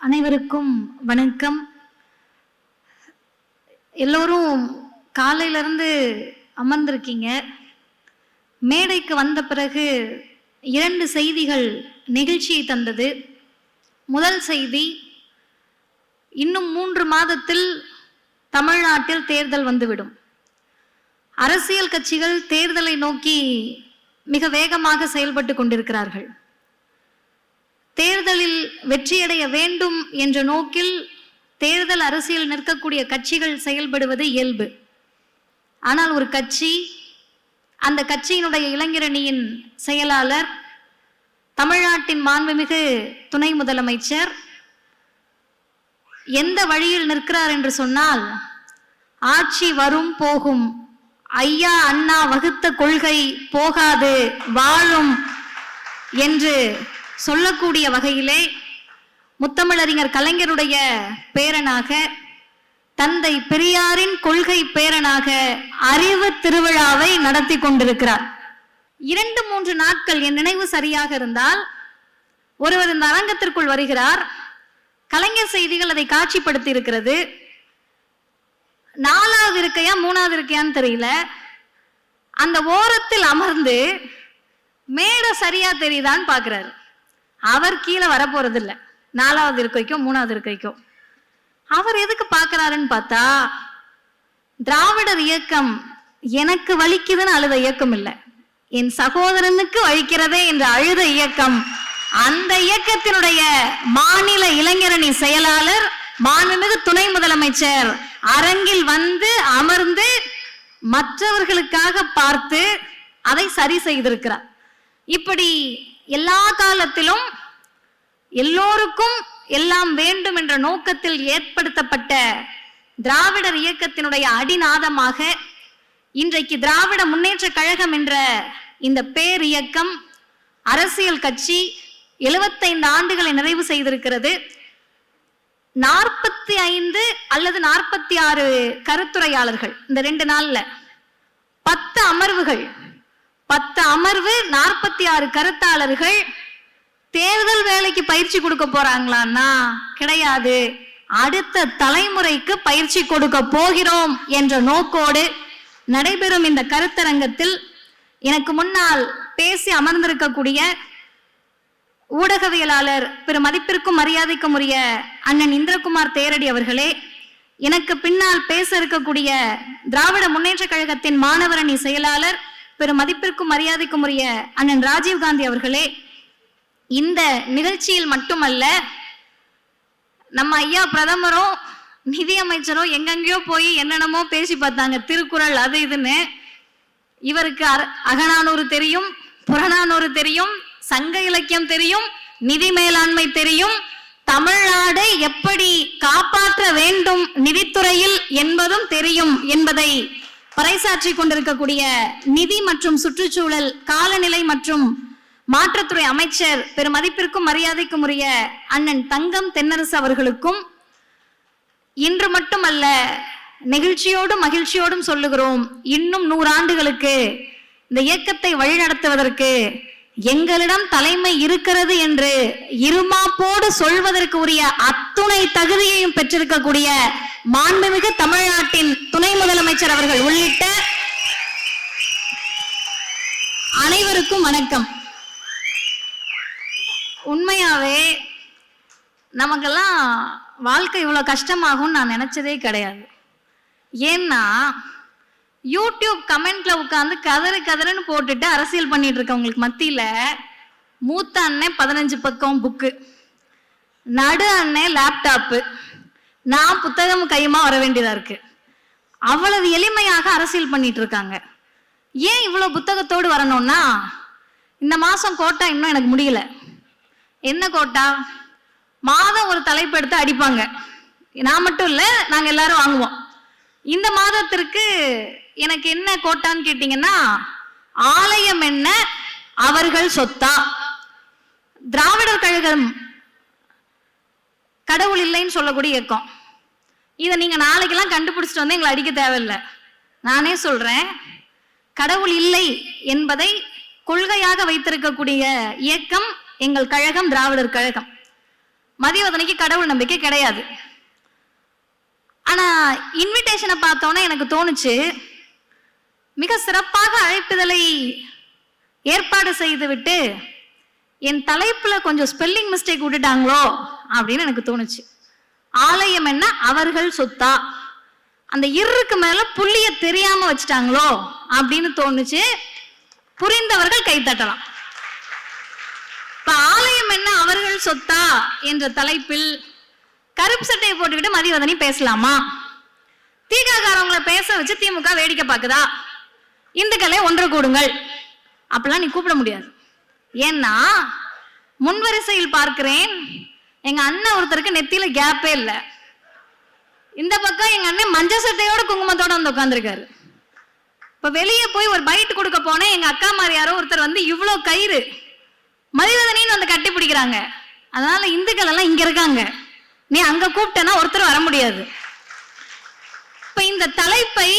அனைவருக்கும் வணக்கம். எல்லோரும் காலையிலிருந்து அமர்ந்திருக்கீங்க. மேடைக்கு வந்த பிறகு 2 செய்திகள் நெகிழ்ச்சியை தந்தது. முதல் செய்தி, இன்னும் 3 மாதத்தில் தமிழ்நாட்டில் தேர்தல் வந்துவிடும். அரசியல் கட்சிகள் தேர்தலை நோக்கி மிக வேகமாக செயல்பட்டு கொண்டிருக்கிறார்கள். தேர்தலில் வெற்றியடைய வேண்டும் என்ற நோக்கில் தேர்தல் அரசியல் நிற்கக்கூடிய கட்சிகள் செயல்படுவது இயல்பு. ஆனால் ஒரு கட்சி, அந்த கட்சியினுடைய இளைஞரணியின் செயலாளர், தமிழ்நாட்டின் மாண்புமிகு துணை முதலமைச்சர் எந்த வழியில் நிற்கிறார் என்று சொன்னால், ஆட்சி வரும் போகும், ஐயா அண்ணா வகுத்த கொள்கை போகாது வாழும் என்று சொல்லக்கூடிய வகையிலே முத்தமிழறிஞர் கலைஞருடைய பேரனாக, தந்தை பெரியாரின் கொள்கை பேரனாக அறிவு திருவிழாவை நடத்தி கொண்டிருக்கிறார். 2-3 நாட்கள், என் நினைவு சரியாக இருந்தால், ஒருவர் இந்த அரங்கத்திற்குள் வருகிறார். கலைஞர் செய்திகள் அதை காட்சிப்படுத்தி இருக்கிறது. 4வது இருக்கையா 3வது இருக்கையான்னு தெரியல. அந்த ஓரத்தில் அமர்ந்து மேடை சரியா தெரியுதான்னு பாக்குறாரு. அவர் கீழே வரப்போறது இல்லை, 4வது இருக்கைக்கோ 3வது இருக்கைக்கோ. அவர் எதுக்கு பாக்குறாருன்னு பார்த்தா, திராவிடர் இயக்கம் எனக்கு வலிக்குதுன்னு அழுத இயக்கம் இல்லை, என் சகோதரனுக்கு வலிக்கிறதே என்று அழுத இயக்கம். அந்த இயக்கத்தினுடைய மாநில இளைஞரணி செயலாளர் மாண்புமிகு துணை முதலமைச்சர் அரங்கில் வந்து அமர்ந்து மற்றவர்களுக்காக பார்த்து அதை சரி செய்திருக்கிறார். இப்படி எல்லா காலத்திலும் எல்லோருக்கும் எல்லாம் வேண்டும் என்ற நோக்கத்தில் ஏற்படுத்தப்பட்ட திராவிடர் இயக்கத்தினுடைய அடிநாதமாக இன்றைக்கு திராவிட முன்னேற்ற கழகம் என்ற இந்த பேர் இயக்கம், அரசியல் கட்சி 75 ஆண்டுகளை நிறைவு செய்திருக்கிறது. 45 அல்லது 46 கருத்துரையாளர்கள் இந்த 2 நாள்ல, 10 அமர்வுகள், 10 அமர்வு, 46 கருத்தாளர்கள். தேர்தல் வேலைக்கு பயிற்சி கொடுக்க போறாங்களான்னா கிடையாது, அடுத்த தலைமுறைக்கு பயிற்சி கொடுக்க போகிறோம் என்ற நோக்கோடு நடைபெறும் இந்த கருத்தரங்கத்தில் எனக்கு முன்னால் பேசி அமர்ந்திருக்கக்கூடிய ஊடகவியலாளர் பெரு மதிப்பிற்கும் மரியாதைக்கும் உரிய அண்ணன் இந்திரகுமார் தேரடி அவர்களே, எனக்கு பின்னால் பேச இருக்கக்கூடிய திராவிட முன்னேற்ற கழகத்தின் மாணவரணி செயலாளர் பெரு மதிப்பிற்கும் மரியாதைக்கும் உரிய அண்ணன் ராஜீவ்காந்தி அவர்களே, இந்த நிகழ்ச்சியில் மட்டுமல்ல, நம்ம ஐயா பிரதமரும் நிதியமைச்சரும் எங்கெங்கயோ போய் என்னென்னமோ பேசி பார்த்தாங்க, திருக்குறள் அது இதுன்னு. இவருக்கு அகநானூறு தெரியும், புறநானூறு தெரியும், சங்க இலக்கியம் தெரியும், நிதி மேலாண்மை தெரியும், தமிழ்நாடு எப்படி காப்பாற்ற வேண்டும் நிதித்துறையில் என்பதும் தெரியும் என்பதை பறைசாற்றி கொண்டிருக்கக்கூடிய நிதி மற்றும் சுற்றுச்சூழல், காலநிலை மற்றும் மாற்றுத்துறை அமைச்சர் பெரு மதிப்பிற்கும் மரியாதைக்கும் உரிய அண்ணன் தங்கம் தென்னரசு அவர்களுக்கும் இன்று மட்டுமல்ல, நெகிழ்ச்சியோடும் மகிழ்ச்சியோடும் சொல்லுகிறோம், இன்னும் 100 ஆண்டுகளுக்கு இந்த இயக்கத்தை வழிநடத்துவதற்கு எங்களிடம் தலைமை இருக்கிறது என்று இருமாப்போடு சொல்வதற்கு உரிய அத்துணை தகுதியையும் பெற்றிருக்கக்கூடிய மாண்புமிகு தமிழ்நாட்டின் துணை முதலமைச்சர் அவர்கள் உள்ளிட்ட அனைவருக்கும் வணக்கம். உண்மையாவே நமக்கெல்லாம் வாழ்க்கை இவ்வளவு கஷ்டமாகும் நான் நினைச்சதே கிடையாது. ஏன்னா யூடியூப் கமெண்ட்ல உட்காந்து கதறுன்னு போட்டுட்டு அரசியல் பண்ணிட்டு இருக்கவங்களுக்கு மத்தியில மூத்த அண்ணன் 15 பக்கம் புக்கு, நடு அண்ணன் லேப்டாப்பு, நான் புத்தகம் கையுமா வர வேண்டியதா இருக்கு. அவ்வளவு எளிமையாக அரசியல் பண்ணிட்டு இருக்காங்க. ஏன் இவ்வளவு புத்தகத்தோடு வரணும்னா, இந்த மாசம் கோட்டா இன்னும் எனக்கு முடியல. என்ன கோட்டா? மாதம் ஒரு தலைப்பு எடுத்து அடிப்பாங்க. நான் மட்டும் இல்ல, நாங்க எல்லாரும் வாங்குவோம். இந்த மாதத்திற்கு எனக்கு என்ன கோட்டான்னு கேட்டீங்கன்னா, ஆலயம் என்ன அவர்கள் சொத்தா? திராவிடர் கழகம் கடவுள் இல்லைன்னு சொல்லக்கூடிய இயக்கம். இதை நீங்க நாளைக்கெல்லாம் கண்டுபிடிச்சிட்டு வந்து எங்களை அடிக்க தேவையில்லை. நானே சொல்றேன், கடவுள் இல்லை என்பதை கொள்கையாக வைத்திருக்கக்கூடிய இயக்கம் எங்கள் கழகம், திராவிடர் கழகம். மதிவதனைக்கு கடவுள் நம்பிக்கை கிடையாது. ஆனா இன்விடேஷனை பார்த்தோன்னே எனக்கு தோணுச்சு, மிக சிறப்பாக அழைப்புதலை ஏற்பாடு செய்து விட்டு என் தலைப்புல கொஞ்சம் ஸ்பெல்லிங் மிஸ்டேக் விட்டுட்டாங்களோ அப்படின்னு எனக்கு தோணுச்சு. ஆலயம் என்ன அவர்கள் சொத்தா, அந்த இருக்கு மேல புள்ளிய தெரியாம வச்சுட்டாங்களோ அப்படின்னு தோணுச்சு. புரிந்தவர்கள் கைத்தட்டலாம். இப்ப ஆலயம் என்ன அவர்கள் சொத்தா என்ற தலைப்பில் கருப்பு சட்டையை போட்டுக்கிட்டு மதிவதனி பேசலாமா? திகாரங்களை பேச வச்சு திமுக வேடிக்கை பார்க்குதா? இந்துக்களே ஒன்று கூடுங்கள் அப்படிலாம் நீ கூப்பிட முடியாது. ஏன்னா முன்வரிசையில் பார்க்கிறேன், எங்க அண்ணன் ஒருத்தருக்கு நெத்தியில கேப்பே இல்லை. இந்த பக்கம் எங்க அண்ணன் மஞ்சள் சட்டையோட குங்குமத்தோட வந்து உட்காந்துருக்காரு. இப்ப வெளியே போய் ஒரு பைட் கொடுக்க போனேன், எங்க அக்கா மாதிரி யாரோ ஒருத்தர் வந்து இவ்வளோ கயிறு மதிவதனின்னு வந்து கட்டி பிடிக்கிறாங்க. அதனால இந்துக்கள் எல்லாம் இங்க இருக்காங்க, நீ அங்க கூப்பிட்டனா ஒருத்தர் வர முடியாது. இப்ப இந்த தலைப்பை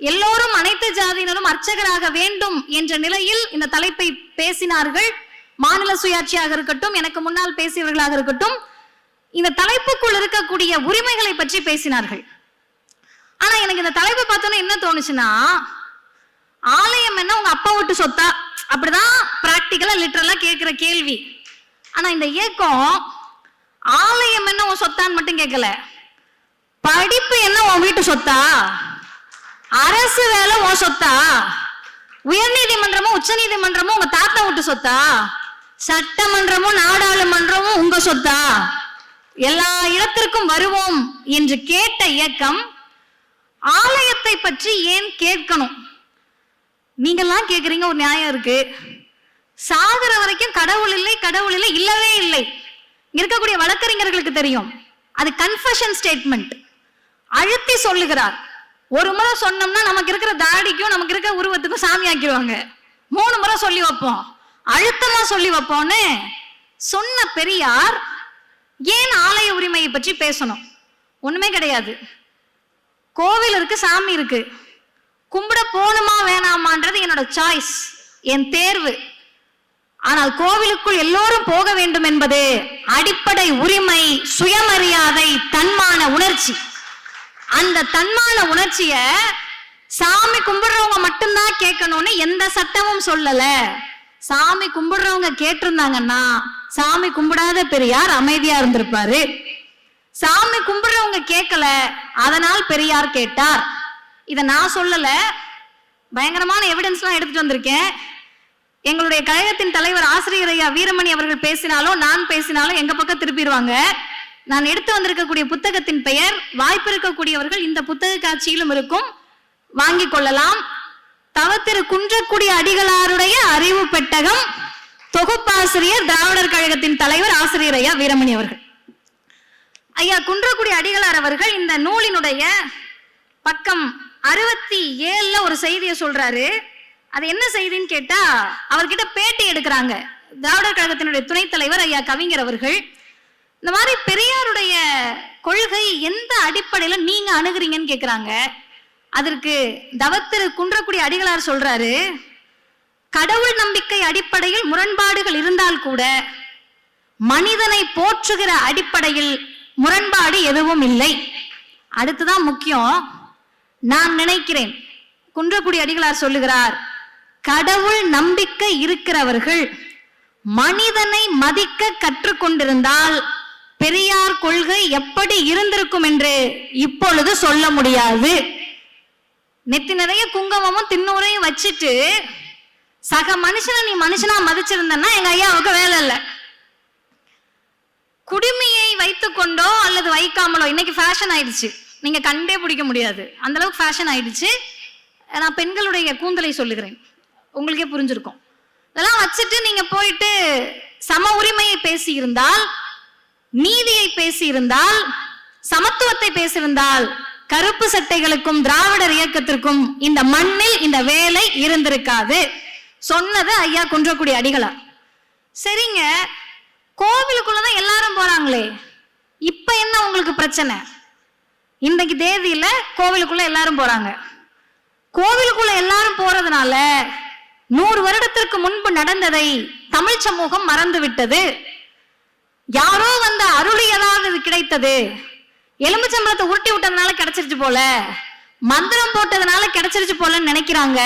எல்லோரும் அனைத்து ஜாதியினரும் அர்ச்சகராக வேண்டும் என்ற நிலையில் இந்த தலைப்பை பேசினார்கள். மாநில சுயாட்சியாக இருக்கட்டும், எனக்கு முன்னால் பேசியவர்களாக இருக்கட்டும், இந்த தலைப்புக்குள் இருக்கக்கூடிய உரிமைகளை பற்றி பேசினார்கள். ஆனா எனக்கு இந்த தலைப்பை பார்த்தோன்னா என்ன தோணுச்சுன்னா, ஆலயம் என்ன உங்க அப்பா விட்டு சொத்தா, அப்படிதான் பிராக்டிக்கலா லிட்டரலா கேட்கிற கேள்வி. ஆனா இந்த இயக்கம் ஆலயம் என்ன உன் சொத்தான்னு மட்டும் கேட்கல, படிப்பு என்ன உன் வீட்டு சொத்தா, அரசு வேலை உன் சொத்தா, உயர் நீதிமன்றமும் உச்ச நீதிமன்றமும் உங்க தாத்தா விட்டு சொத்தா, சட்டமன்றமும் நாடாளுமன்றமும் உங்க சொத்தா, எல்லா இடத்திற்கும் வருவோம் என்று கேட்ட இயக்கம் ஆலயத்தை பற்றி ஏன் கேட்கணும்? நீங்கெல்லாம் கேட்குறீங்க, ஒரு நியாயம் இருக்கு. சாகர வரைக்கும் கடவுள் இல்லை கடவுள் இல்லை இல்லவே இல்லை. இருக்கக்கூடிய வழக்கறிஞர்களுக்கு தெரியும், அது கன்ஃபெஷன் ஸ்டேட்மெண்ட், அழுத்தி சொல்லுகிறார். ஒரு முறை சொன்னோம்னா நமக்கு இருக்கிற தாடிக்கும் நமக்கு இருக்கிற உருவத்துக்கும் சாமி ஆக்கிடுவாங்க. 3 முறை சொல்லி வைப்போம், அழுத்தமா சொல்லி வைப்போம்னு சொன்ன பெரியார் ஏன் ஆலய உரிமையை பற்றி பேசணும்? ஒண்ணுமே கிடையாது. கோவில் இருக்கு, சாமி இருக்கு, கும்பிட போகணுமா வேணாமான்றது என்னோட சாய்ஸ், என் தேர்வு. ஆனால் கோவிலுக்குள் எல்லோரும் போக வேண்டும் என்பது அடிப்படை உரிமை, சுயமரியாதை, தன்மான உணர்ச்சி. அந்த தன்மான உணர்ச்சிய சாமி கும்பிடுறவங்க மட்டும்தான் கேட்கணும்னு எந்த சட்டமும் சொல்லல. சாமி கும்பிடுறவங்க கேட்டிருந்தாங்கன்னா சாமி கும்பிடாத பெரியார் அமைதியா இருந்திருப்பாரு. சாமி கும்பிடுறவங்க கேட்கல, அதனால் பெரியார் கேட்டார். இதை நான் சொல்லல, பயங்கரமான எவிடன்ஸ்லாம் எடுத்துட்டு வந்திருக்கேன். எங்களுடைய கழகத்தின் தலைவர் ஆசிரியர் ஐயா வீரமணி அவர்கள் பேசினாலும் நான் பேசினாலும் எங்க பக்கம் திருப்பிடுவாங்க. நான் எடுத்து வந்திருக்கக்கூடிய புத்தகத்தின் பெயர், வாய்ப்பு இருக்கக்கூடியவர்கள் இந்த புத்தக காட்சியிலும் இருக்கும், வாங்கிக் கொள்ளலாம். தவத்திரு குன்றக்குடி அடிகளாருடைய அறிவு பெட்டகம், தொகுப்பாசிரியர் திராவிடர் கழகத்தின் தலைவர் ஆசிரியர் ஐயா வீரமணி அவர்கள். ஐயா குன்றக்குடி அடிகளார் அவர்கள் இந்த நூலினுடைய பக்கம் 67 ஒரு செய்தியை சொல்றாரு. அது என்ன செய்தின்னு கேட்டா, அவர்கிட்ட பேட்டி எடுக்கிறாங்க திராவிடர் கழகத்தினுடைய துணைத் தலைவர் ஐயா கவிஞர் அவர்கள். இந்த மாதிரி பெரியாருடைய கொள்கை எந்த அடிப்படையில நீங்க அணுகுறீங்கன்னு கேட்கிறாங்க. அதற்கு தவத்திரு குன்றக்குடி அடிகளார் சொல்றாரு, கடவுள் நம்பிக்கை அடிப்படையில் முரண்பாடுகள் இருந்தால் கூட மனிதனை போற்றுகிற அடிப்படையில் முரண்பாடு எதுவும் இல்லை. அடுத்துதான் முக்கியம், நான் நினைக்கிறேன், குன்றக்குடி அடிகளார் சொல்லுகிறார், கடவுள் நம்பிக்கை இருக்கிறவர்கள் மனிதனை மதிக்க கற்றுக்கொண்டிருந்தால் பெரியார் கொள்கை எப்படி இருந்திருக்கும் என்று இப்பொழுது சொல்ல முடியாது. நெத்தி நிறைய குங்குமமும் தின்னூரையும் வச்சுட்டு சக மனுஷனை நீ மனுஷனா மதிச்சிருந்தன்னா எங்க ஐயாவுக்கு வேலை இல்லை. குடுமியை வைத்துக் கொண்டோ அல்லது வைக்காமலோ, இன்னைக்கு ஃபேஷன் ஆயிடுச்சு, நீங்க கண்டே பிடிக்க முடியாது, அந்த அளவுக்கு ஃபேஷன் ஆயிடுச்சு. நான் பெண்களுடைய கூந்தலை சொல்லுகிறேன், உங்களுக்கே புரிஞ்சிருக்கும். இதெல்லாம் வச்சுட்டு நீங்க போயிட்டு சம உரிமையை பேசி இருந்தால், நீதியை பேசி இருந்தால், சமத்துவத்தை பேசியிருந்தால் கருப்பு சட்டைகளுக்கும் திராவிடர் இயக்கத்திற்கும் இந்த மண்ணில் இந்த வேலை இருந்திருக்காது. சொன்னது ஐயா குன்றக்குடி அடிகளார். சரிங்க, கோவிலுக்குள்ளதான் எல்லாரும் போறாங்களே, இப்ப என்ன உங்களுக்கு பிரச்சனை? இன்றைக்கு தேதியில கோவிலுக்குள்ள எல்லாரும் போறாங்க. கோவிலுக்குள்ள எல்லாரும் போறதுனால 100 வருடத்திற்கு முன்பு நடந்ததை தமிழ் சமூகம் மறந்து விட்டது. யாரோ வந்து அருளியதாவது இது கிடைத்தது, எலும்புச்சம்பளத்தை உருட்டி விட்டதுனால கிடைச்சிருச்சு போல, மந்திரம் போட்டதுனால கிடைச்சிருச்சு போலன்னு நினைக்கிறாங்க.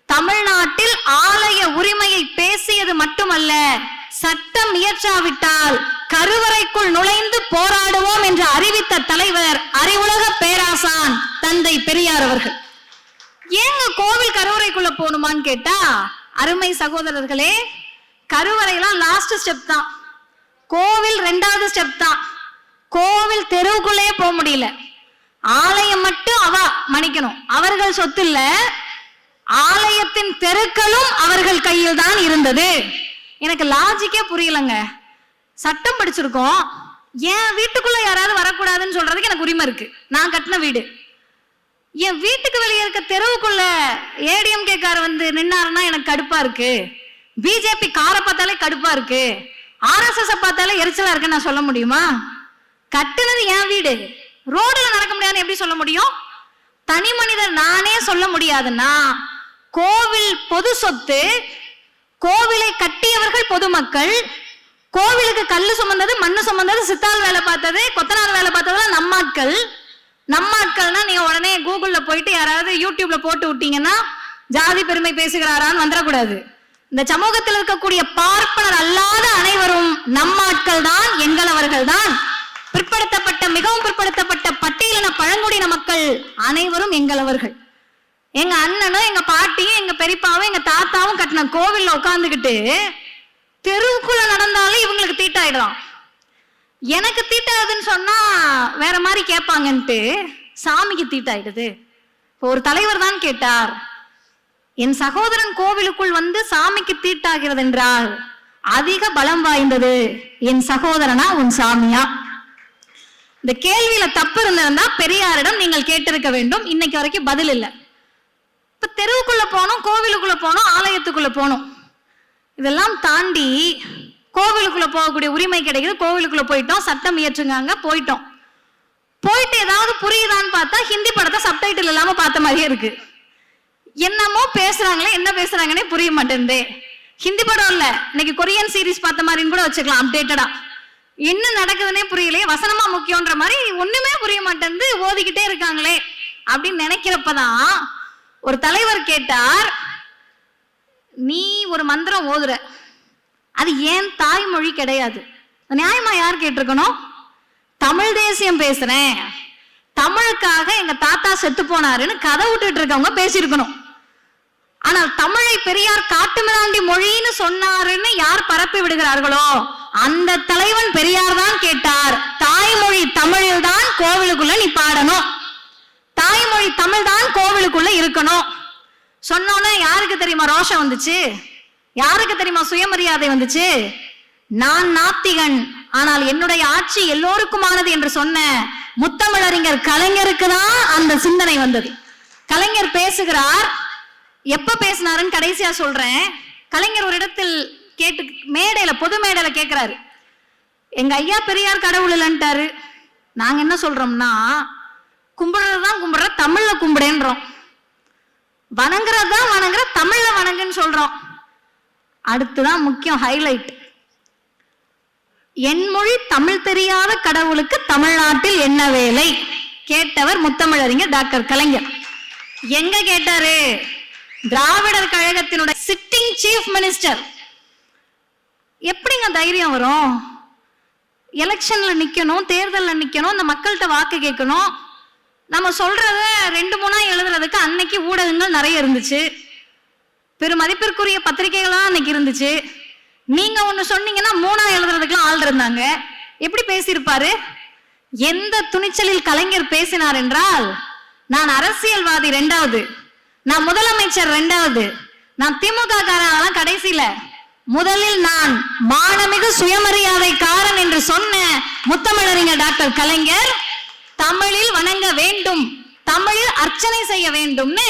தமிழ்நாட்டில் ஆலய உரிமையை பேசியது மட்டுமல்ல, சட்டம் இயற்றாவிட்டால் கருவறைக்குள் நுழைந்து போராடுவோம் என்று அறிவித்த தலைவர் அறிவுலக பேராசான் தந்தை பெரியார் அவர்கள். ஏங்க கோவில் கருவறைக்குள்ள போகணுமான்னு கேட்டா, அருமை சகோதரர்களே, கருவறைலாம் லாஸ்ட் ஸ்டெப் தான், கோவில் 2வது ஸ்டெப் தான். கோவில் தெருவுக்குள்ளே போக முடியல, ஆலயம் மட்டும் மன்னிக்கணும், அவர்கள் சொத்து இல்ல, ஆலயத்தின் தெருக்களும் அவர்கள் கையில் தான் இருந்தது. எனக்கு லாஜிக்கே புரியலங்க. சட்டம் படிச்சிருக்கோம், என் வீட்டுக்குள்ள யாராவது வரக்கூடாதுன்னு சொல்றதுக்கு எனக்கு உரிமை இருக்கு, நான் கட்டின வீடு. என் வீட்டுக்கு வெளியே இருக்க தெருவுக்குள்ள ஏடிஎம்கே கார் வந்து நின்னாருன்னா எனக்கு கடுப்பா இருக்கு, பிஜேபி காரை பார்த்தாலே கடுப்பா இருக்கு, ஆர்எஸ்எஸ் பார்த்தாலே எரிச்சலா இருக்குன்னு நான் சொல்ல முடியுமா? கட்டுனது என் வீடு, ரோடுல நடக்க முடியாதுன்னு எப்படி சொல்ல முடியும்? தனி மனிதர் நானே சொல்ல முடியாதுன்னா, கோவில் பொது சொத்து, கோவிலை கட்டியவர்கள் பொதுமக்கள், கோவிலுக்கு கல்லு சுமந்தது மண்ணு சுமந்தது சித்தாள் வேலை பார்த்தது கொத்தனார் வேலை பார்த்ததெல்லாம் நம்மாட்கள். நம்மாட்கள்னா நீங்க உடனே கூகுள்ல போயிட்டு யாராவது யூடியூப்ல போட்டு விட்டீங்கன்னா ஜாதி பெருமை பேசுகிறாரான்னு வந்துடக்கூடாது. இந்த சமூகத்தில் இருக்கக்கூடிய பார்ப்பனர் அல்லாத அனைவரும் நம்மாட்கள் தான், எங்களவர்கள் தான். பிற்படுத்தப்பட்ட மிகவும் பிற்படுத்தப்பட்ட பட்டியலின பழங்குடியின மக்கள் அனைவரும் எங்களவர்கள். எங்க அண்ணனும் எங்க பாட்டியும் எங்க பெரியப்பாவும் எங்க தாத்தாவும் கட்டின கோவில்ல உட்கார்ந்துகிட்டு தெருவுக்குள்ள நடந்தாலும் இவங்களுக்கு தீட்டாயிடும். எனக்கு தீட்டாதுன்னு சொன்னா வேற மாதிரி கேட்பாங்கன்ட்டு சாமிக்கு தீட்டாயிடுது. ஒரு தலைவர் தான் கேட்டார், என் சகோதரன் கோவிலுக்குள் வந்து சாமிக்கு தீட்டாகிறது என்றால் அதிக பலம் வாய்ந்தது என் சகோதரனா உன் சாமியா? இந்த கேள்வியில தப்பு இருந்திருந்தா பெரியாரிடம் நீங்கள் கேட்டிருக்க வேண்டும். இன்னைக்கு வரைக்கும் பதில் இல்லை. இப்ப தெருவுக்குள்ள போனோம், கோவிலுக்குள்ள போனோம், ஆலயத்துக்குள்ள போனோம், இதெல்லாம் தாண்டி கோவிலுக்குள்ள போகக்கூடிய உரிமை கிடைக்குது. கோவிலுக்குள்ள போயிட்டோம், சட்டம் இயற்றுங்க, போயிட்டோம். போயிட்டு ஏதாவது புரியுதான்னு பார்த்தா ஹிந்தி படத்தை சப்டைட்டில் இல்லாம பார்த்த மாதிரியே இருக்கு. என்னமோ பேசுறாங்களே, என்ன பேசுறாங்கன்னே புரிய மாட்டேங்குது. ஹிந்தி படம் இல்ல, இன்னைக்கு கொரியன் சீரிஸ் பார்த்த மாதிரின்னு கூட வச்சுக்கலாம். அப்டேட்டடா என்ன நடக்குதுன்னே புரியலையே, வசனமா முக்கியன்ற மாதிரி ஒண்ணுமே புரிய மாட்டேங்குது, ஓதிக்கிட்டே இருக்காங்களே அப்படின்னு நினைக்கிறப்பதான் ஒரு தலைவர் கேட்டார், நீ ஒரு மந்திரம் ஓதுற, அது ஏன் தாய்மொழி கிடையாது, நியாயமா யார் கேட்டிருக்கணும்? தமிழ் தேசியம் பேசுறேன், தமிழுக்காக எங்க தாத்தா செத்து போனாருன்னு கதை விட்டுட்டு இருக்கவங்க பேசியிருக்கணும். ஆனால் தமிழை பெரியார் காட்டுமிராண்டி மொழின்னு சொன்னாருன்னு யார் பரப்பி விடுகிறார்களோ அந்த தலைவன் பெரியார் தான் கேட்டார், தாய்மொழி தமிழில் தான் கோவிலுக்குள்ள நீ பாடணும், தாய்மொழி தமிழ் தான் கோவிலுக்குள்ள இருக்கணும். சொன்னோன்னா யாருக்கு தெரியுமா ரோஷம் வந்துச்சு? யாருக்கு தெரியுமா சுயமரியாதை வந்துச்சு? நான் நாத்திகன், ஆனால் என்னுடைய ஆட்சி எல்லோருக்குமானது என்று சொன்ன முத்தமிழறிஞர் கலைஞருக்கு தான் அந்த சிந்தனை வந்தது. கலைஞர் பேசுகிறார், எப்ப பேசினாருன்னு கடைசியா சொல்றேன். கலைஞர் ஒரு இடத்தில் கேட்டு மேடையில, பொது மேடையில கேட்கிறாரு, எங்க ஐயா பெரியார் கடவுள் இல்லைன்ட்டாரு. நாங்க என்ன சொல்றோம்னா, கும்பிடுறதுதான் கும்பிடுற, தமிழ்ல கும்பிடேன்றோம், வணங்குறதுதான் வணங்குற, தமிழ்ல வணங்குன்னு சொல்றோம். அடுத்துதான் முக்கியம் ஹைலைட், என் மொழி தமிழ் தெரியாத கடவுளுக்கு தமிழ்நாட்டில் என்ன வேலை? கேட்டவர் முத்தமிழறிஞர் டாக்டர் கலைஞர். எங்க கேட்டாரு? திராவிடர் கழகத்தினுடைய சிட்டிங் சீஃப் மினிஸ்டர். எப்படிங்க தைரியம் வரும்? எலெக்ஷன்ல நிக்கணும், தேர்தல்ல நிக்கணும், இந்த மக்கள்கிட்ட வாக்கு கேட்கணும். நம்ம சொல்றத 2-3 எழுதுறதுக்கு அன்னைக்கு ஊடகங்கள் நிறைய இருந்துச்சு, பெருமதிப்பிற்குரிய பத்திரிகைகளா அன்னைக்கு இருந்துச்சு. நீங்க ஒண்ணு சொன்னீங்கன்னா 3 எழுதுறதுக்குலாம் ஆள் இருந்தாங்க. எப்படி பேசியிருப்பாரு? எந்த துணிச்சலில் கலைஞர் பேசினார் என்றால், நான் அரசியல்வாதி 2வது, நான் முதலமைச்சர் 2வது, நான் திமுக காரன் கடைசியில, முதலில் நான் மானமிகு சுயமரியாதைக்காரன் என்று சொன்ன முத்தமிழறிஞர் டாக்டர் கலைஞர் தமிழில் வணங்க வேண்டும், தமிழில் அர்ச்சனை செய்ய வேண்டும்னு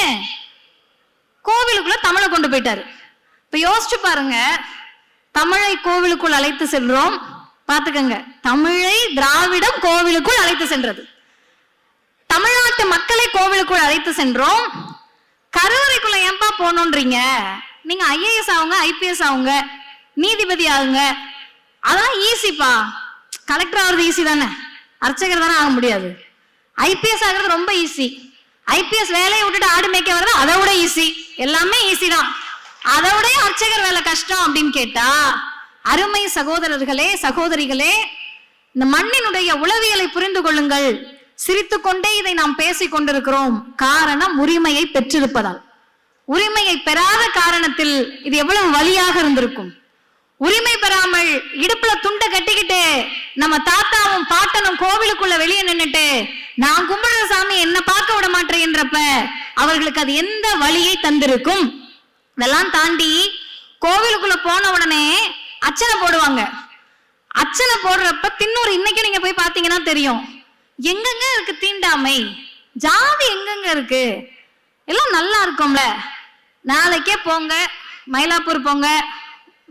கோவிலுக்குள்ள தமிழை கொண்டு போயிட்டாரு. இப்ப யோசிச்சு பாருங்க, தமிழை கோவிலுக்குள் அழைத்து செல்றோம், பாத்துக்கங்க, தமிழை திராவிடம் கோவிலுக்குள் அழைத்து சென்றது, தமிழ்நாட்டு மக்களை கோவிலுக்குள் அழைத்து சென்றோம். கருவறைக்குள்ள ஏன்பா போனோன்றீங்க? நீங்க ஐஏஎஸ் ஆகுங்க, ஐபிஎஸ் ஆகுங்க, நீதிபதி ஆகுங்க, அதான் ஈஸிப்பா. கலெக்டர் ஆகுறது ஈஸி தானே, அர்ச்சகர் தானே ஆக முடியாது. ஐபிஎஸ் ஆகிறது ரொம்ப ஈஸி. ஐபிஎஸ் வேலையை விட்டுட்டு ஆடு மேய்க்க வர்றது அதை விட ஈஸி. எல்லாமே ஈஸி தான். அதை விட அர்ச்சகர் வேலை கஷ்டம் அப்படின்னு கேட்டா, அருமை சகோதரர்களே சகோதரிகளே, இந்த மண்ணினுடைய உளவியலை புரிந்து கொள்ளுங்கள். சிரித்து கொண்டே இதை நாம் பேசிக் கொண்டிருக்கிறோம். காரணம் உரிமையை பெற்றிருப்பதால். உரிமையை பெறாத காரணத்தில் இது எவ்வளவு வலியாக இருந்திருக்கும். உரிமை பெறாமல் இடுப்புல துண்டை கட்டிக்கிட்டு நம்ம தாத்தாவும் பாட்டனும் கோவிலுக்குள்ள வெளியே நின்னுட்டு நான் கும்பிடுற சாமி என்ன பார்க்க விட மாட்டேன்றப்ப அவர்களுக்கு அது எந்த வழியை தந்திருக்கும். இதெல்லாம் தாண்டி கோவிலுக்குள்ள போன உடனே அர்ச்சனை போடுவாங்க. அர்ச்சனை போடுறப்ப தின்னூறு இன்னைக்கு நீங்க போய் பாத்தீங்கன்னா தெரியும், எங்கெங்க இருக்கு தீண்டாமை, ஜாதி எங்கெங்க இருக்கு. எல்லாம் நல்லா இருக்கும்ல. நாளைக்கே போங்க, மயிலாப்பூர் போங்க,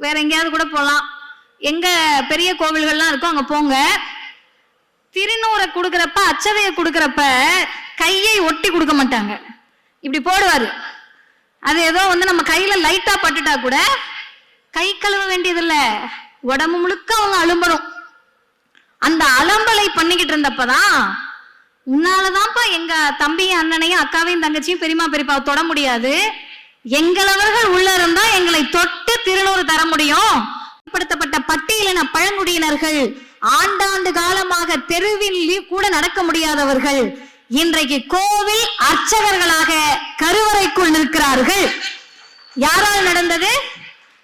வேற எங்கேயாவது கூட போகலாம், எங்க பெரிய கோவில்கள்லாம் இருக்கும் அங்க போங்க. திருநூறை கொடுக்கறப்ப அச்சதையை கொடுக்கறப்ப கையை ஒட்டி கொடுக்க மாட்டாங்க, இப்படி போடுவாரு. அது ஏதோ நம்ம கையில லைட்டா பட்டுட்டா கூட கை கழுவ வேண்டியதில்லை, உடம்பு முழுக்க அவங்க அலும்பணும். அந்த அலம்பலை பண்ணிக்கிட்டு இருந்தப்பதான் உன்னாலதான்ப்பா எங்க தம்பியும் அண்ணனையும் அக்காவையும் தங்கச்சியும் பெரியமா பெரியப்பா தொட முடியாது, எங்களவர்கள் உள்ள இருந்தா எங்களை தொட்டு திருநூறு தர முடியும். படுத்தப்பட்ட பட்டியலின பழங்குடியினர்கள் ஆண்டாண்டு காலமாக தெருவில் கூட நடக்க முடியாதவர்கள் இன்றைக்கு கோவில் அர்ச்சகர்களாக கருவறைக்குள் நிற்கிறார்கள். யாரால் நடந்தது?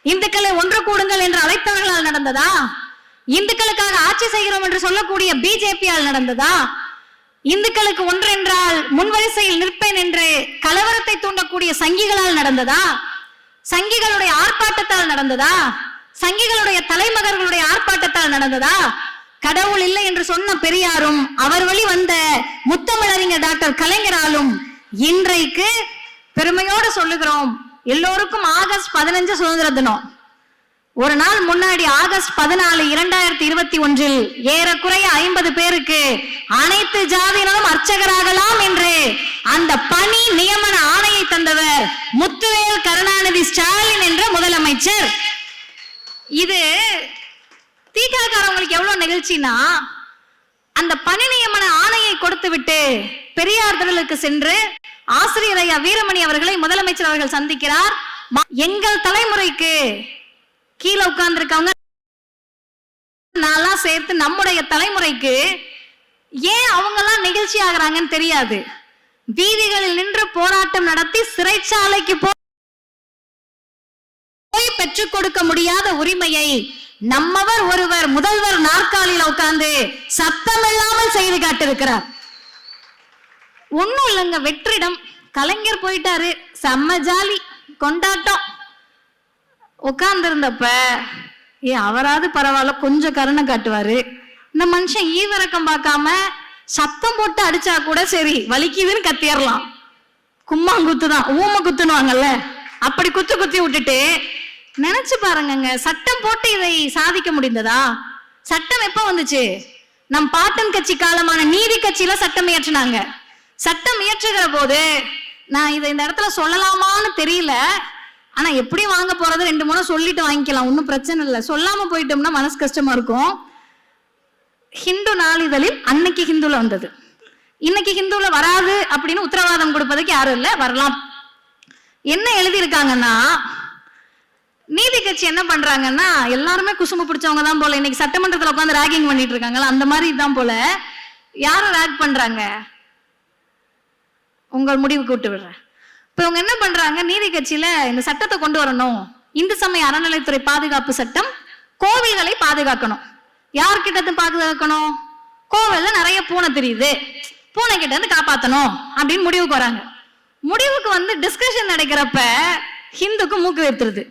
இந்துக்களை ஒன்று கூடுங்கள் என்று அழைத்தவர்களால் நடந்ததா? இந்துக்களுக்காக ஆட்சி செய்கிறோம் என்று சொல்லக்கூடிய பிஜேபியால் நடந்ததா? இந்துக்களுக்கு ஒன்று என்றால் முன்வரிசையில் நிற்பேன் என்று கலவரத்தை தூண்டக்கூடிய சங்கிகளால் நடந்ததா? சங்கிகளுடைய ஆர்ப்பாட்டத்தால் நடந்ததா? சங்கிகளுடைய தலைமகர்களுடைய ஆர்ப்பாட்டத்தால் நடந்ததா? கடவுள் இல்லை என்று சொன்ன பெரியாரும் அவர் வழி வந்த முத்தமிழறிஞர் டாக்டர் கலைஞராலும் இன்றைக்கு பெருமையோடு சொல்லுகிறோம். எல்லோருக்கும் ஆகஸ்ட் 15 சுதந்திர தினம். ஒரு நாள் முன்னாடி ஆகஸ்ட் 14, 2021 ஏறக்குறைய 50 பேருக்கு அனைத்து ஜாதியினரும் அர்ச்சகராகலாம் என்று அந்த பணி நியமன ஆணையை தந்தவர் முத்துவேல் கருணாநிதி ஸ்டாலின் என்ற முதலமைச்சர். இது தீகாக்காரவங்களுக்கு எவ்வளவு நிகழ்ச்சினா, அந்த பணி நியமன ஆணையை கொடுத்து விட்டு பெரியார் திடலுக்கு சென்று ஆசிரியர் ஐயா வீரமணி அவர்களை முதலமைச்சர் அவர்கள் சந்திக்கிறார். எங்கள் தலைமுறைக்கு கீழே உட்கார்ந்துருக்கவங்க நான்லாம் சேர்த்து நம்முடைய தலைமுறைக்கு ஏன் அவங்க எல்லாம் நிகழ்ச்சி ஆகிறாங்கன்னு தெரியாது. வீதிகளில் நின்று போராட்டம் நடத்தி சிறைச்சாலைக்கு போய் பெற்றுக் கொடுக்க முடியாத உரிமையை நம்மவர் ஒருவர் முதல்வர் நாற்காலியில் உட்கார்ந்து சத்தம் இல்லாமல் செய்து காட்டிருக்கிறார். ஒண்ணும் இல்லைங்க, வெற்றிடம். கலைஞர் போயிட்டாரு, செம்ம ஜாலி கொண்டாட்டம். உட்கார்ந்து இருந்தப்ப அவராது பரவாயில்ல கொஞ்சம் கருணை காட்டுவாரு. இந்த மனுஷன் ஈவிரக்கம் பார்க்காம சத்தம் போட்டு அடிச்சா கூட சரி வலிக்குதுன்னு கத்திரலாம். கும்மாங்குத்து தான், ஊம குத்துனுவாங்கல்ல, அப்படி குத்து குத்தி விட்டுட்டு நினைச்சு பாருங்க, சட்டம் போட்டு இதை சாதிக்க முடிந்ததா? சட்டம் எப்ப வந்துச்சு? நம் பாட்டன் கட்சி காலமான நீதி கட்சியில சட்டம் இயற்றினாங்க. சட்டம் இயற்றுகிற போது நான் இதை இந்த இடத்துல சொல்லலாமான்னு தெரியல, ஆனா எப்படி வாங்க போறது 2-3 சொல்லிட்டு வாங்கிக்கலாம், ஒன்னும் பிரச்சனை இல்லை. சொல்லாம போயிட்டோம்னா மனசு கஷ்டமா இருக்கும். ஹிந்து நாளிதழில் அன்னைக்கு ஹிந்துல வந்தது, இன்னைக்கு ஹிந்துல வராது அப்படின்னு உத்தரவாதம் கொடுப்பதுக்கு யாரும் இல்லை, வரலாம். என்ன எழுதியிருக்காங்கன்னா, நீதி கட்சி என்ன பண்றாங்கன்னா, எல்லாருமே குசும்பு பிடிச்சவங்க தான் போல, இன்னைக்கு சட்டமன்றத்தில் உட்காந்து ராகிங் பண்ணிட்டு இருக்காங்களா, அந்த மாதிரி தான் போல. யாரும் ராக் பண்றாங்க? உங்கள் முடிவுக்கு விட்டு விடுறேன். இப்ப இவங்க என்ன பண்றாங்க, நீதி கட்சியில இந்த சட்டத்தை கொண்டு வரணும், இந்து சமய அறநிலைத்துறை பாதுகாப்பு சட்டம், கோவில்களை பாதுகாக்கணும். யார்கிட்ட பாதுகாக்கணும்? கோவில்ல நிறைய பூனை தெரியுது, பூனை கிட்ட இருந்து காப்பாத்தணும் அப்படின்னு முடிவுக்கு வராங்க. முடிவுக்கு வந்து டிஸ்கஷன் நடக்கிறப்ப ஹிந்துக்கு மூக்கு வைத்துருது.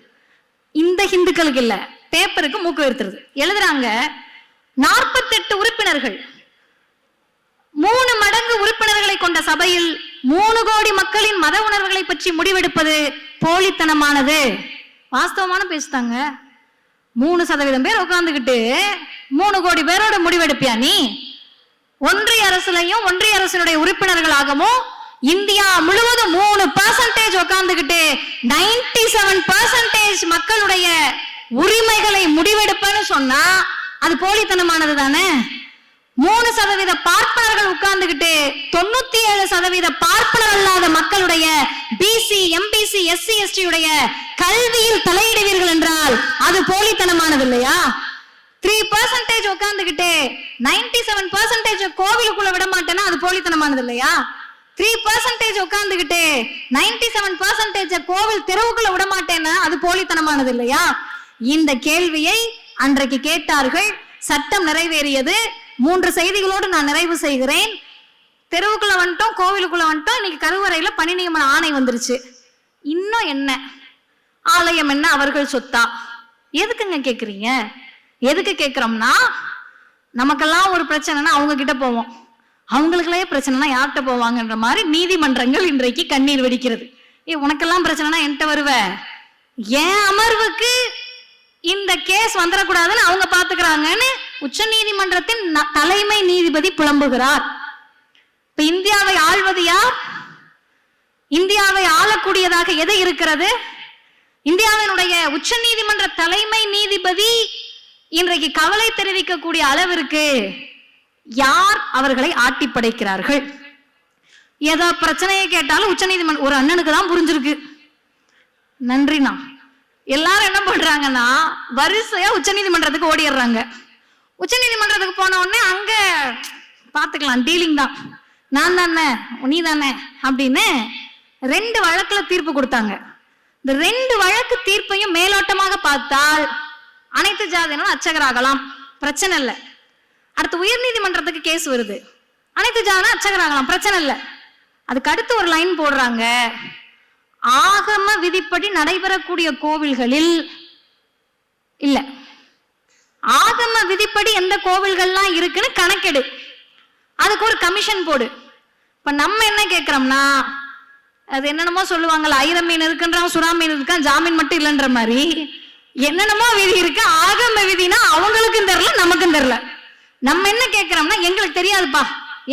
இந்த ஹிந்துக்களுக்கு இல்ல, பேப்பருக்கு மூக்கு வைத்துருது. எழுதுறாங்க, 48 உறுப்பினர்கள், 3 மடங்கு உறுப்பினர்களை கொண்ட சபையில் 3 கோடி மக்களின் மத உணர்வுகளை பற்றி முடிவெடுப்பது போலித்தனமானது. வாஸ்தவமான பேசுதாங்க. 3% பேர் உட்கார்ந்துகிட்டு 3 கோடி பேரோட முடிவெடுப்பியா நீ? ஒன்றிய அரசுலையும் ஒன்றிய அரசினுடைய உறுப்பினர்களாகவும் இந்தியா முழுவதும் 3% உட்கார்ந்துகிட்டு 97% மக்களுடைய உரிமைகளை முடிவெடுப்பேன்னு சொன்னா அது போலித்தனமானது தானே. 3% பார்ப்பனர்கள் உட்கார்ந்துகிட்டு 97% பார்ப்பனர் அல்லாத மக்களுடைய பிசி, எம்பிசி, எஸ்சி, எஸ்டி உடைய கல்வியில் தலையிடுவீர்கள் என்றால் அது போலித்தனமானது இல்லையா? 3% உட்கார்ந்துகிட்டு 97% கோவிலுக்குள்ள விட மாட்டேன்னா அது போலித்தனமானது இல்லையா? 3% உட்கார்ந்துகிட்டு 97% கோவில் தெருவுக்குள்ள விட மாட்டேன்னா அது போலித்தனமானது இல்லையா? இந்த கேள்வியை அன்றைக்கு கேட்டார்கள். சட்டம் நிறைவேறியது. 3 செய்திகளோடு நான் நிறைவு செய்கிறேன். தெருவுக்குள்ள வந்துட்டோம், கோவிலுக்குள்ள வந்துட்டோம். இன்னைக்கு கருவறையில பணி நியமன ஆணை வந்துருச்சு. இன்னும் என்ன? ஆலயம் என்ன அவர்கள் சொத்தா? எதுக்குங்க கேக்குறீங்க? எதுக்கு கேட்கிறோம்னா, நமக்கெல்லாம் ஒரு பிரச்சனைனா அவங்க கிட்ட போவோம், அவங்களுக்குள்ளே பிரச்சனைனா யார்கிட்ட போவாங்கன்ற மாதிரி நீதிமன்றங்கள் இன்றைக்கு கண்ணீர் வெடிக்கிறது. உனக்கெல்லாம் பிரச்சனைனா என்கிட்ட வருவ, ஏன் அமர்வுக்கு இந்த கேஸ் வந்துடக்கூடாதுன்னு அவங்க பாத்துக்கிறாங்கன்னு உச்ச நீதிமன்றத்தின் தலைமை நீதிபதி புலம்புகிறார். இப்ப இந்தியாவை ஆள்வது யார்? இந்தியாவை ஆளக்கூடியதாக எது இருக்கிறது? இந்தியாவினுடைய உச்ச நீதிமன்ற தலைமை நீதிபதி இன்றைக்கு கவலை தெரிவிக்கக்கூடிய அளவிற்கு யார் அவர்களை ஆட்டி படைக்கிறார்கள்? ஏதோ பிரச்சனையை கேட்டாலும் உச்ச நீதிமன்றம் ஒரு அண்ணனுக்கு தான் புரிஞ்சிருக்கு. நன்றிண்ணா. எல்லாரும் என்ன பண்றாங்கன்னா வரிசையா உச்ச நீதிமன்றத்துக்கு ஓடிடுறாங்க. உச்ச நீதிமன்றத்துக்கு போன உடனே அங்க பாத்துக்கலாம், டீலிங் தான், நான் தானே நீ தானே அப்படின்னு 2 வழக்குல தீர்ப்பு கொடுத்தாங்க. இந்த 2 வழக்கு தீர்ப்பையும் மேலோட்டமாக பார்த்தால் அனைத்து ஜாதியினரும் அர்ச்சகராகலாம், பிரச்சனை இல்லை. அடுத்து உயர் நீதிமன்றத்துக்கு கேஸ் வருது, அனைத்து ஜாதியினரும் அர்ச்சகராகலாம், பிரச்சனை இல்லை. அதுக்கு அடுத்து ஒரு லைன் போடுறாங்க, ஆகம விதிப்படி நடைபெறக்கூடிய கோவில்களில் இல்ல, ஆகம விதிப்படி எந்த கோவில்கள்லாம் இருக்குன்னு கணக்கெடு, அதுக்கு ஒரு கமிஷன் போடு. இப்ப நம்ம என்ன கேட்கிறோம்னா, அது என்னென்னமோ சொல்லுவாங்கல்ல, 1000 மீன் இருக்குன்றான், சுறா மீன் இருக்கான், ஜாமீன் மட்டும் இல்லைன்ற மாதிரி என்னென்னமோ விதி இருக்கு. ஆகம விதினா அவங்களுக்கும் தெரியல, நமக்கும் தெரியல. நம்ம என்ன கேட்கிறோம்னா, எங்களுக்கு தெரியாதுப்பா,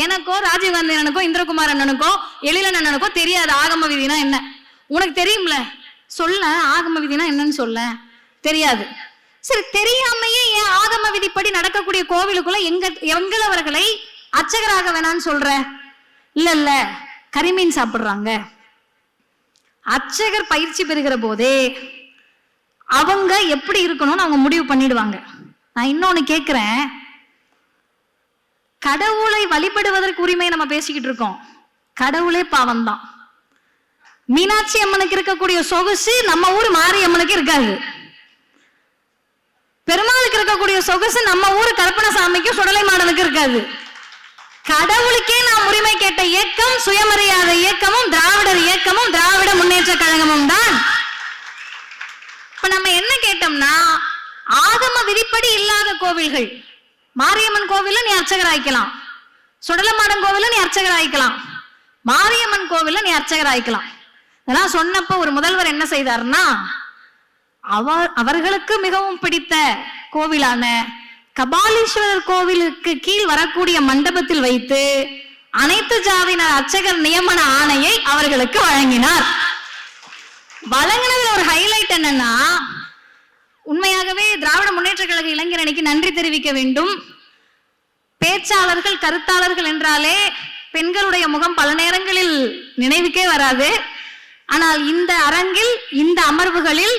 எனக்கோ ராஜீவ்காந்தி அண்ணனுக்கோ இந்திரகுமார் அண்ணனுக்கோ எழிலன் அண்ணனுக்கோ தெரியாது ஆகம விதினா என்ன. உனக்கு தெரியும்ல, சொல்ல ஆகம விதினா என்னன்னு சொல்ல தெரியாது. சரி, தெரியாமையே ஏன் ஆகம விதிப்படி நடக்கக்கூடிய கோவிலுக்குள்ள எங்களவர்களை அர்ச்சகராக வேணான்னு சொல்ற? இல்ல இல்ல, கரிமீன் சாப்பிடுறாங்க. அர்ச்சகர் பயிற்சி பெறுகிற போதே அவங்க எப்படி இருக்கணும்னு அவங்க முடிவு பண்ணிடுவாங்க. நான் இன்னொன்னு கேட்கிறேன், கடவுளை வழிபடுவதற்கு உரிமை நம்ம பேசிக்கிட்டு இருக்கோம், கடவுளே பாவம் தான். மீனாட்சி அம்மனுக்கு இருக்கக்கூடிய சொகுசு நம்ம ஊர் மாரியம்மனுக்கு இருக்காது. பெருமாளுக்கு இருக்கக்கூடிய சொகுசு நம்ம ஊர் கருப்பணசாமிக்கும் சுடலை மாடனுக்கு இருக்காது. கடவுளுக்கே நாம் உரிமை கேட்ட இயக்கம் சுயமரியாதை இயக்கமும் திராவிடர் இயக்கமும் திராவிட முன்னேற்ற கழகமும் தான். இப்ப நம்ம என்ன கேட்டோம்னா, ஆகம விதிப்படி இல்லாத கோவில்கள், மாரியம்மன் கோவில நீ அர்ச்சகர் ஆயிக்கலாம், சுடலமாடன் கோவில நீ அர்ச்சகர் ஆயிக்கலாம், மாரியம்மன் கோவில நீ அர்ச்சகர் ஆயிக்கலாம். இதெல்லாம் சொன்னப்ப ஒரு முதல்வர் என்ன செய்தார்னா, அவர்களுக்கு மிகவும் பிடித்த கோவிலான கபாலீஸ்வரர் கோவிலுக்கு கீழ் வரக்கூடிய மண்டபத்தில் வைத்து அனைத்து ஜாதியினர் அர்ச்சகர் நியமன ஆணையை அவர்களுக்கு வழங்கினார். வழங்கினதுல ஒரு ஹைலைட் என்னன்னா, உண்மையாகவே திராவிட முன்னேற்ற கழக இளைஞர் அணிக்கு நன்றி தெரிவிக்க வேண்டும். பேச்சாளர்கள் கருத்தாளர்கள் என்றாலே பெண்களுடைய முகம் பல நேரங்களில் நினைவுக்கே வராது. ஆனால் இந்த அரங்கில், இந்த அமர்வுகளில்,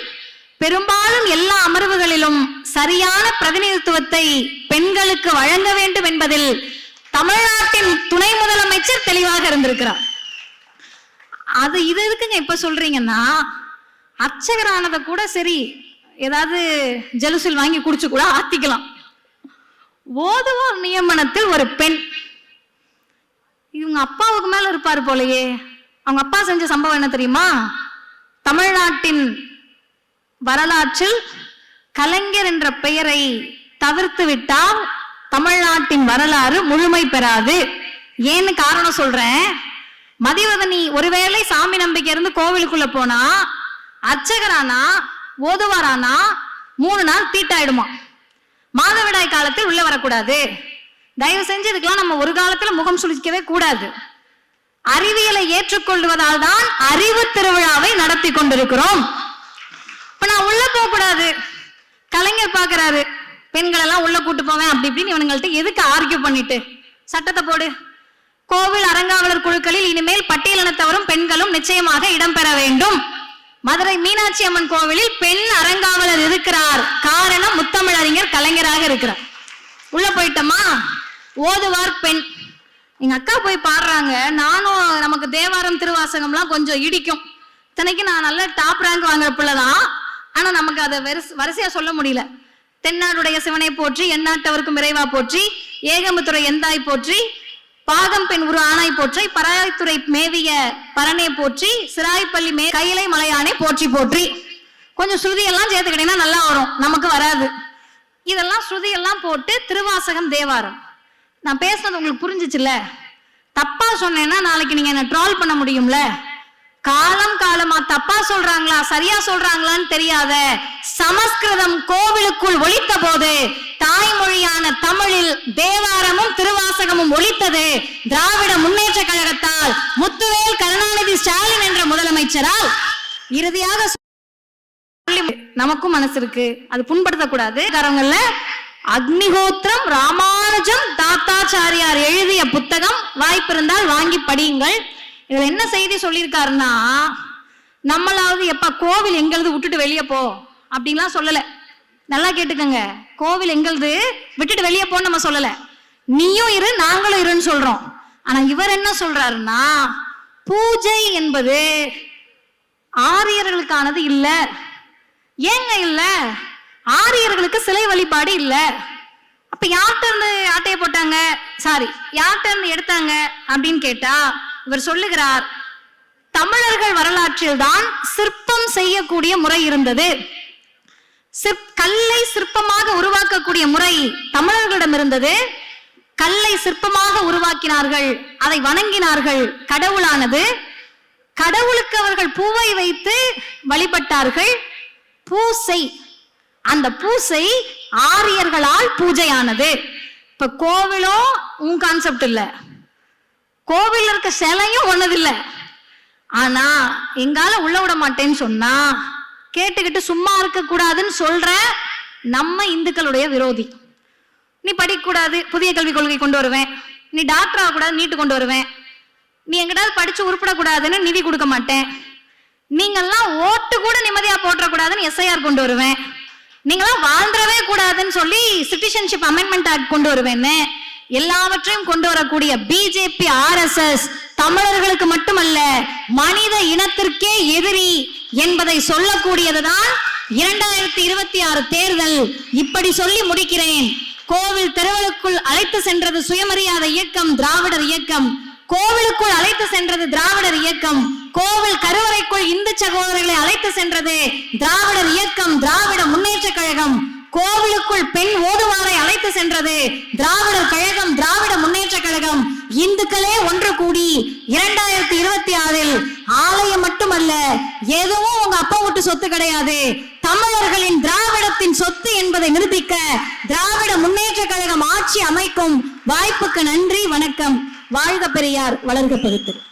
பெரும்பாலும் எல்லா அமர்வுகளிலும் சரியான பிரதிநிதித்துவத்தை பெண்களுக்கு வழங்க வேண்டும் என்பதில் தமிழ்நாட்டின் துணை முதலமைச்சர் தெளிவாக இருந்திருக்கிறார். அது இது எதுக்குங்க இப்ப சொல்றீங்கன்னா, அர்ச்சகரானதை கூட சரி ஏதாவது ஜலுசில் வாங்கி குடிச்சு கூட ஆத்திக்கலாம். ஓதுவோர் நியமனத்தில் ஒரு பெண், இவங்க அப்பாவுக்கு மேல இருப்பாரு போலயே. அவங்க அப்பா செஞ்ச சம்பவம் என்ன தெரியுமா? தமிழ்நாட்டின் வரலாற்றில் கலைஞர் என்ற பெயரை தவிர்த்து விட்டால் தமிழ்நாட்டின் வரலாறு முழுமை பெறாது. ஏன்னு காரணம் சொல்றேன். மதிவதனி ஒருவேளை சாமி நம்பிக்கை இருந்து கோவிலுக்குள்ள போனா, அர்ச்சகரானா ஓதுவாரானா 3 நாள் தீட்டாயிடுமா. மாதவிடாய் காலத்தில் உள்ள வரக்கூடாது. தயவு செஞ்சு இதுக்கெல்லாம் நம்ம ஒரு காலத்துல முகம் சுளிக்கவே கூடாது. அறிவியலை ஏற்றுக்கொள்வதால் தான் அறிவு திருவிழாவை நடத்தி கொண்டிருக்கிறோம். இப்ப நான் உள்ள போக கூடாது, கலைஞர் பாக்குறாரு, பெண்கள் எல்லாம் உள்ள கூட்டு போவேன் அப்படி இப்படின்னு இவனுங்கள்ட்ட எதுக்கு ஆர்கியூ பண்ணிட்டு, சட்டத்தை போடு, கோவில் அறங்காவலர் குழுக்களில் இனிமேல் பட்டியலினத்தவரும் பெண்களும் நிச்சயமாக இடம்பெற வேண்டும். மதுரை மீனாட்சி அம்மன் கோவிலில் பெண் அறங்காவலர் இருக்கிறார், காரணம் முத்தமிழறிஞர் கலைஞராக இருக்கிறார். உள்ள போயிட்டோமா, ஓதுவார் பெண். எங்க அக்கா போய் பாடுறாங்க, நானும் நமக்கு தேவாரம் திருவாசகம்லாம் கொஞ்சம் இடிக்கும், இத்தனைக்கு நான் நல்ல டாப் ரேங்க் வாங்குற பிள்ளைதான், ஆனா நமக்கு அதை வரிசையா சொல்ல முடியல. தென்னாடுடைய சிவனை போற்றி, எந்நாட்டவருக்கும் இறைவா போற்றி, ஏகம்பத்துறை எந்தாய் போற்றி, பாகம் பெண் உரு ஆனாய் போற்றி, பராய்த்துறை மேவிய பரணே போற்றி, சிராய்ப்பள்ளி கையிலை மலையானே போற்றி போற்றி. கொஞ்சம் ஸ்ருதி எல்லாம் சேர்த்துக்கிட்டீங்கன்னா நல்லா வரும், நமக்கு வராது. இதெல்லாம் ஸ்ருதி எல்லாம் போட்டு திருவாசகம் தேவாரம். நான் பேசுறது உங்களுக்கு புரிஞ்சிச்சுல? தப்பா சொன்னேன்னா நாளைக்கு நீங்க என்ன ட்ரால் பண்ண முடியும்ல? காலமா தப்பா சொல்றாங்களா சரியா சொல்றாங்களான்னு தெரியாத சமஸ்கிருதம் கோவிலுக்குள் ஒலித்த போது தாய்மொழியான தமிழில் தேவாரமும் திருவாசகமும் ஒலித்தது திராவிட முன்னேற்ற கழகத்தால், முத்துவேல் கருணாநிதி ஸ்டாலின் என்ற முதலமைச்சரால். இறுதியாக நமக்கும் மனசு இருக்கு, அது புண்படுத்தக்கூடாது. அக்னிஹோத்திரம் ராமானுஜம் தாத்தாச்சாரியார் எழுதிய புத்தகம், வாய்ப்பு இருந்தால் வாங்கி படியுங்கள். இதுல என்ன செய்தி சொல்லியிருக்காருன்னா, நம்மளாவது எப்ப கோவில் எங்களது விட்டுட்டு வெளியே போ அப்படின்லாம் சொல்லல. நல்லா கேட்டுக்கங்க, கோவில் எங்களது விட்டுட்டு வெளியே போ நம்ம சொல்லல, நீயும் இரு நாங்களும் இருன்னு சொல்றோம். ஆனா இவர் என்ன சொல்றாருன்னா, பூஜை என்பது ஆரியர்களுக்கானது இல்ல. ஏங்க இல்ல? ஆரியர்களுக்கு சிலை வழிபாடு இல்ல. அப்ப யார்கிட்ட இருந்து ஆட்டைய போட்டாங்க, யார்கிட்ட இருந்து எடுத்தாங்க அப்படின்னு கேட்டா, இவர் சொல்லுகிறார், தமிழர்கள் வரலாற்றில் தான் சிற்பம் செய்யக்கூடிய முறை இருந்தது. கல்லை சிற்பமாக உருவாக்கக்கூடிய முறை தமிழர்களிடம் இருந்தது. கல்லை சிற்பமாக உருவாக்கினார்கள், அதை வணங்கினார்கள். கடவுளானது, கடவுளுக்கு அவர்கள் பூவை வைத்து வழிபட்டார்கள். பூசை, அந்த பூசை ஆரியர்களால் பூஜையானது. இப்ப கோவிலோ உன் கான்செப்ட் இல்ல, கோவில் இருக்க சிலையும் ஒன்னது இல்ல. ஆனா எங்கால உள்ள விட மாட்டேன்னு சொன்னா கேட்டுக்கிட்டு சும்மா இருக்க கூடாதுன்னு சொல்ற நம்ம இந்துக்களுடைய விரோதி. நீ படிக்க கூடாது, புதிய கல்விக் கொள்கை கொண்டு வருவேன். நீ டாக்டர் ஆக கூடாது, நீட்டு கொண்டு வருவேன். நீ எங்கிட்டாவது படிச்சு உருப்படக்கூடாதுன்னு நிதி கொடுக்க மாட்டேன். நீங்கெல்லாம் ஓட்டு கூட நிம்மதியா போட்டக்கூடாதுன்னு எஸ்ஐஆர் கொண்டு வருவேன். நீங்களாம் வாழ்ந்துடவே கூடாதுன்னு சொல்லி சிட்டிசன்ஷிப் அமெண்ட்மெண்ட் ஆக்ட் கொண்டு வருவேன்னு எல்லாவற்றையும் கொண்டு வரக்கூடிய பிஜேபி RSS தமிழர்களுக்கு மட்டுமல்ல மனித இனத்திற்கே எதிரி என்பதை சொல்லக்கூடியதுதான் 2026 தேர்தல். இப்படி சொல்லி முடிக்கிறேன். கோவில் தெருவுக்குள் அழைத்து சென்றது சுயமரியாதை இயக்கம், திராவிடர் இயக்கம். கோவிலுக்குள் அழைத்து சென்றது திராவிடர் இயக்கம். கோவில் கருவறைக்குள் இந்து சகோதரர்களை அழைத்து சென்றது திராவிடர் இயக்கம், திராவிட முன்னேற்ற கழகம். கோவிலுக்குள் பெண் ஓதுவாரை அழைத்து சென்றது திராவிடர் கழகம், திராவிட முன்னேற்ற கழகம். இந்துக்களே ஒன்று கூடி 2026 ஆலயம் மட்டுமல்ல, எதுவும் உங்க அப்பா விட்டு சொத்து கிடையாது, தமிழர்களின் திராவிடத்தின் சொத்து என்பதை நிரூபிக்க திராவிட முன்னேற்ற கழகம் ஆட்சி அமைக்கும். வாய்ப்புக்கு நன்றி, வணக்கம். வாழ்க பெரியார், வளர்க பகுத்தறிவு.